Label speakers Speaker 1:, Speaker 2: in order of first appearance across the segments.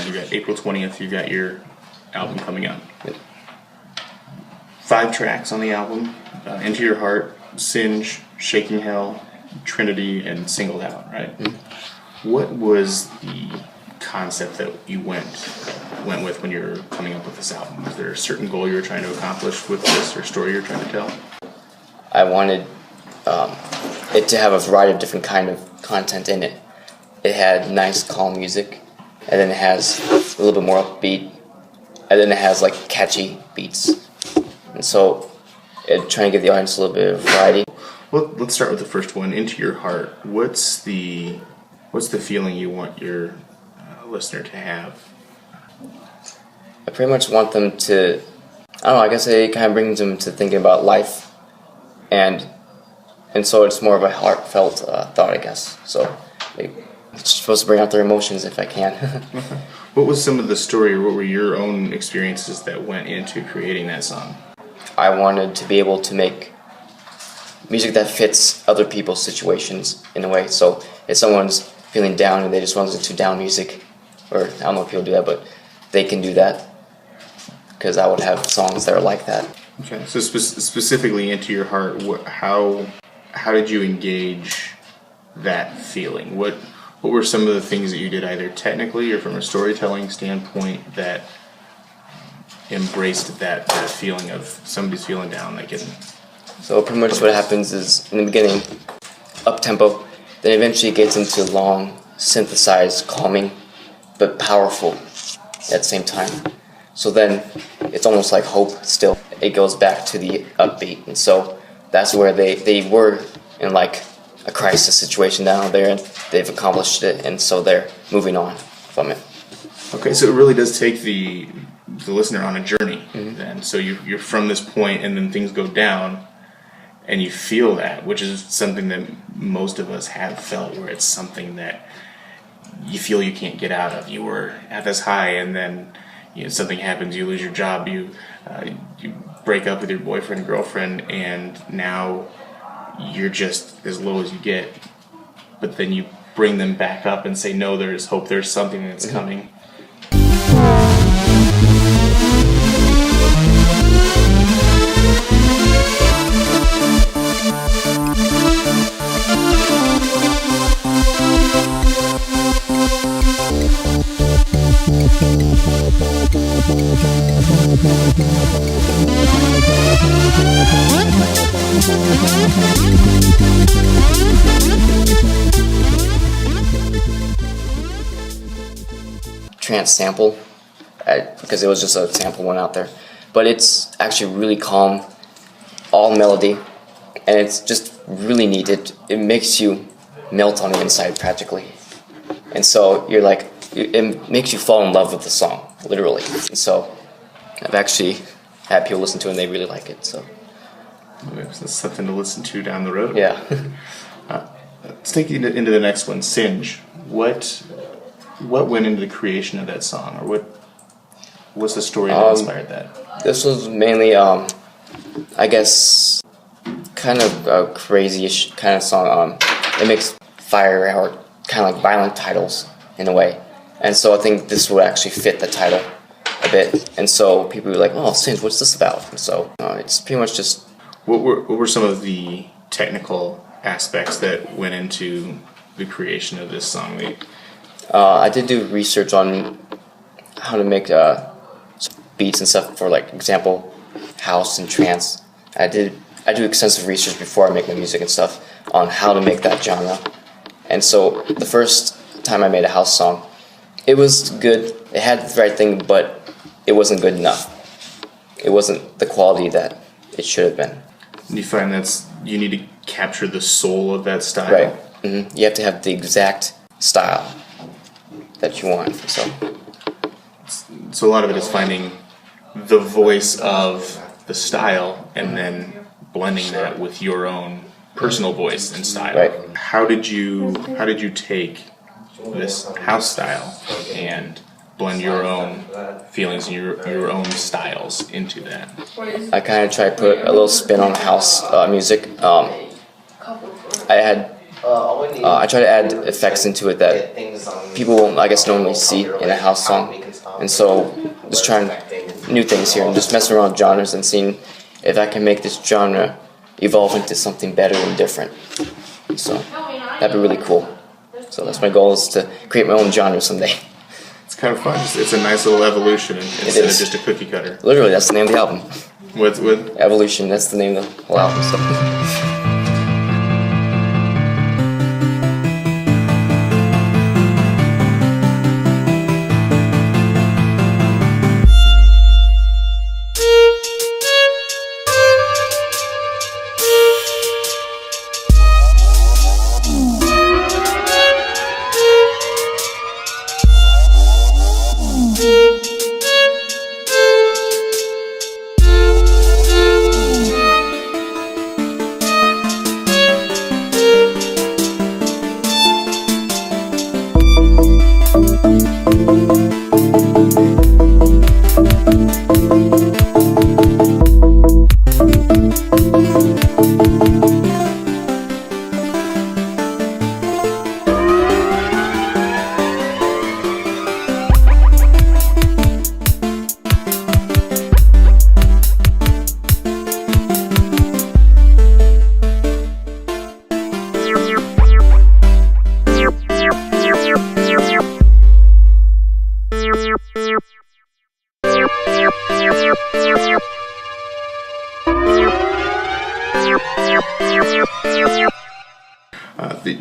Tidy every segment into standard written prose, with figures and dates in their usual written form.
Speaker 1: You got April 20th, you got your album coming out. 5 tracks on the album, Into Your Heart, Singe, Shaking Hell, Trinity, and Singled Out, right? Mm-hmm. What was the concept that you went with when you were coming up with this album? Was there a certain goal you were trying to accomplish with this, or story you were trying to tell?
Speaker 2: I wanted it to have a variety of different kind of content in it. It had nice, calm music, and then it has a little bit more upbeat, and then it has like catchy beats. And so, trying to give the audience a little bit of variety.
Speaker 1: Well, let's start with the first one, Into Your Heart. What's the feeling you want your listener to have?
Speaker 2: I pretty much want them to, I don't know, I guess it kind of brings them to thinking about life, and so it's more of a heartfelt thought, I guess. So it's supposed to bring out their emotions if I can.
Speaker 1: What was some of the story, or what were your own experiences that went into creating that song?
Speaker 2: I wanted to be able to make music that fits other people's situations in a way. So if someone's feeling down and they just want to listen to down music, or I don't know if people do that, but they can do that, because I would have songs that are like that.
Speaker 1: Okay, so specifically Into Your Heart, how did you engage that feeling? What were some of the things that you did, either technically or from a storytelling standpoint, that embraced that feeling of somebody's feeling down?
Speaker 2: So pretty much what happens is, in the beginning, up-tempo, then eventually it gets into long, synthesized, calming, but powerful at the same time. So then it's almost like hope still. It goes back to the upbeat, and so that's where they were in like a crisis situation down there, and they've accomplished it, and so they're moving on from it.
Speaker 1: Okay, so it really does take the listener on a journey, mm-hmm. then. So you're from this point, and then things go down, and you feel that, which is something that most of us have felt, where it's something that you feel you can't get out of. You were at this high, and then something happens, you lose your job, you break up with your boyfriend or girlfriend, and now you're just as low as you get. But then you bring them back up and say, no, there's hope, there's something that's mm-hmm. coming.
Speaker 2: Trance sample, because it was just a sample one out there, but it's actually really calm, all melody, and it's just really neat. It makes you melt on the inside practically, and so you're like, it makes you fall in love with the song, literally. And so I've actually had people listen to it and they really like it. So
Speaker 1: that's something to listen to down the road.
Speaker 2: Yeah.
Speaker 1: Let's take you into the next one, Singe. What went into the creation of that song, or what's the story that inspired that?
Speaker 2: This was mainly, I guess, kind of a crazy-ish kind of song. It makes fire or kind of like violent titles in a way, and so I think this would actually fit the title a bit. And so people were like, "Oh, Singe, what's this about?" And so it's pretty much just.
Speaker 1: What were some of the technical aspects that went into the creation of this song?
Speaker 2: I did do research on how to make beats and stuff for, like, example, house and trance. I do extensive research before I make my music and stuff on how to make that genre. And so the first time I made a house song, it was good. It had the right thing, but it wasn't good enough. It wasn't the quality that it should have been.
Speaker 1: You find you need to capture the soul of that style?
Speaker 2: Right. Mm-hmm. You have to have the exact style that you want.
Speaker 1: So a lot of it is finding the voice of the style and then blending that with your own personal voice and style.
Speaker 2: Right.
Speaker 1: How did you take this house style and blend your own feelings and your own styles into that?
Speaker 2: I kind of try to put a little spin on house music. I had I try to add effects into it that people won't, I guess, normally see in a house song. And so just trying new things here and just messing around with genres and seeing if I can make this genre evolve into something better and different. So that'd be really cool. So that's my goal, is to create my own genre someday.
Speaker 1: It's kind of fun. It's a nice little evolution instead of just a cookie cutter.
Speaker 2: Literally, that's the name of the album.
Speaker 1: With
Speaker 2: Evolution, that's the name of the whole album. So.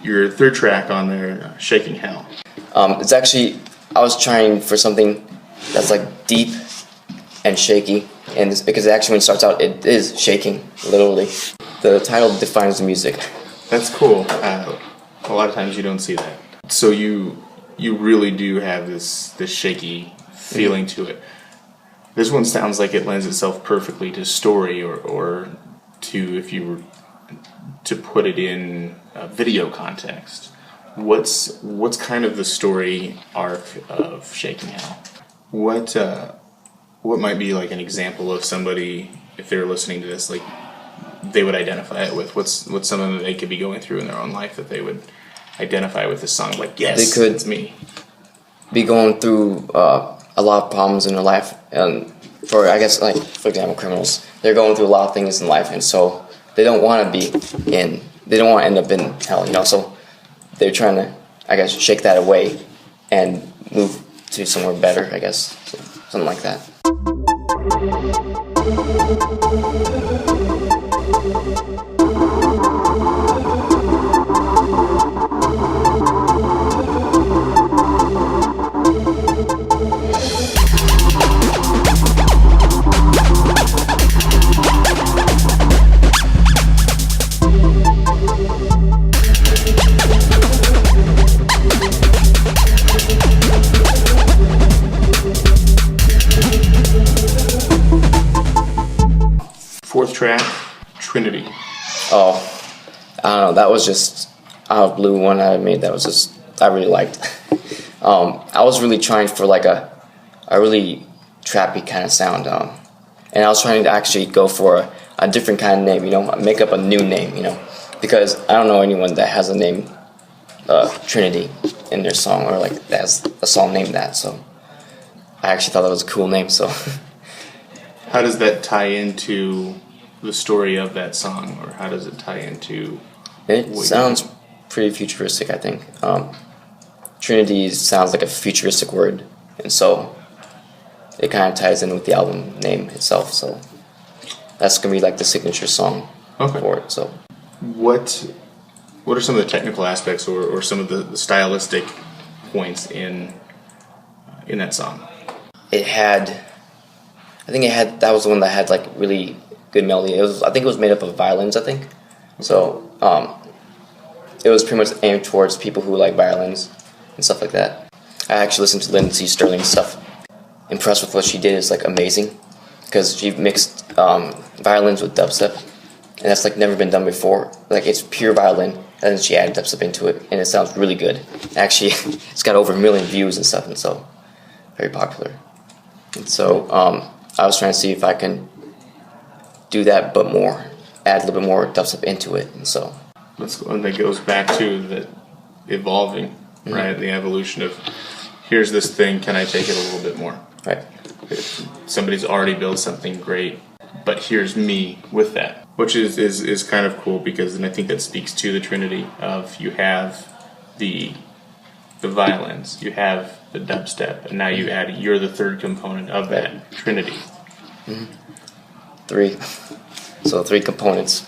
Speaker 1: Your third track on there, Shaking Hell.
Speaker 2: It's actually, I was trying for something that's like deep and shaky, and it's because actually when it starts out, it is shaking, literally. The title defines the music.
Speaker 1: That's cool. A lot of times you don't see that. So you really do have this shaky feeling to it. This one sounds like it lends itself perfectly to story or to, if you were to put it in a video context. What's kind of the story arc of Shaking Hell? What might be like an example of somebody, if they're listening to this, like they would identify it with? What's something that they could be going through in their own life that they would identify with this song? Like, yes,
Speaker 2: they could
Speaker 1: it's me.
Speaker 2: Be going through a lot of problems in their life, and for example, criminals, they're going through a lot of things in life, and so they don't want to they don't want to end up in hell, so they're trying to, I guess, shake that away and move to somewhere better, I guess, so, something like that.
Speaker 1: Fourth track, Trinity.
Speaker 2: Oh, I don't know. That was just out of blue one I made. That was just, I really liked. I was really trying for like a really trappy kind of sound, and I was trying to actually go for a different kind of name. Make up a new name, because I don't know anyone that has a name Trinity in their song, or like that has a song named that. So I actually thought that was a cool name. So
Speaker 1: how does that tie into the story of that song, or how does it tie into?
Speaker 2: It sounds pretty futuristic, I think. Trinity sounds like a futuristic word, and so it kind of ties in with the album name itself. So that's gonna be like the signature song for it. So
Speaker 1: what are some of the technical aspects or some of the stylistic points in that song? That was the one that had like really good melody. I think it was made up of violins, I think. So it was pretty much aimed towards people who like violins and stuff like that. I actually listened to Lindsey Sterling's stuff. Impressed with what she did. Is like amazing, because she mixed violins with dubstep, and that's like never been done before. Like it's pure violin, and then she added dubstep into it, and it sounds really good. Actually, it's got over 1 million views and stuff, and so very popular. And so I was trying to see if I can do that, but more, add a little bit more dubstep into it, and so and that goes back to the evolving, right? The evolution of, here's this thing, can I take it a little bit more?
Speaker 2: Right.
Speaker 1: Somebody's already built something great, but here's me with that, which is kind of cool, because then I think that speaks to the trinity of, you have the violins, you have the dubstep, and now you're the third component of that trinity.
Speaker 2: Three. So 3 components.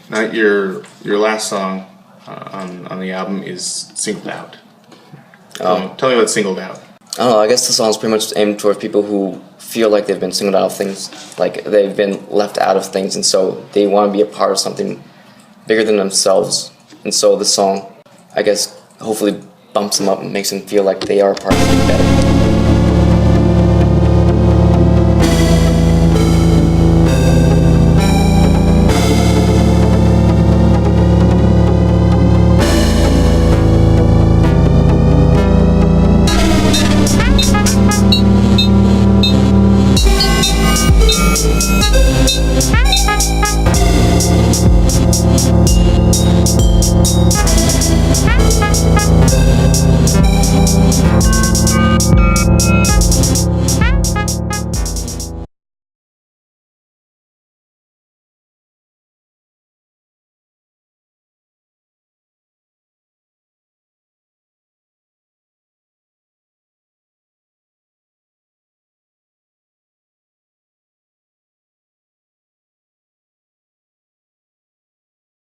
Speaker 1: Now your last song on the album is Singled Out. Tell me about Singled Out.
Speaker 2: I don't know, I guess the song's pretty much aimed towards people who feel like they've been singled out of things, like they've been left out of things, and so they want to be a part of something bigger than themselves. And so the song, I guess, hopefully bumps them up and makes them feel like they are a part of something better.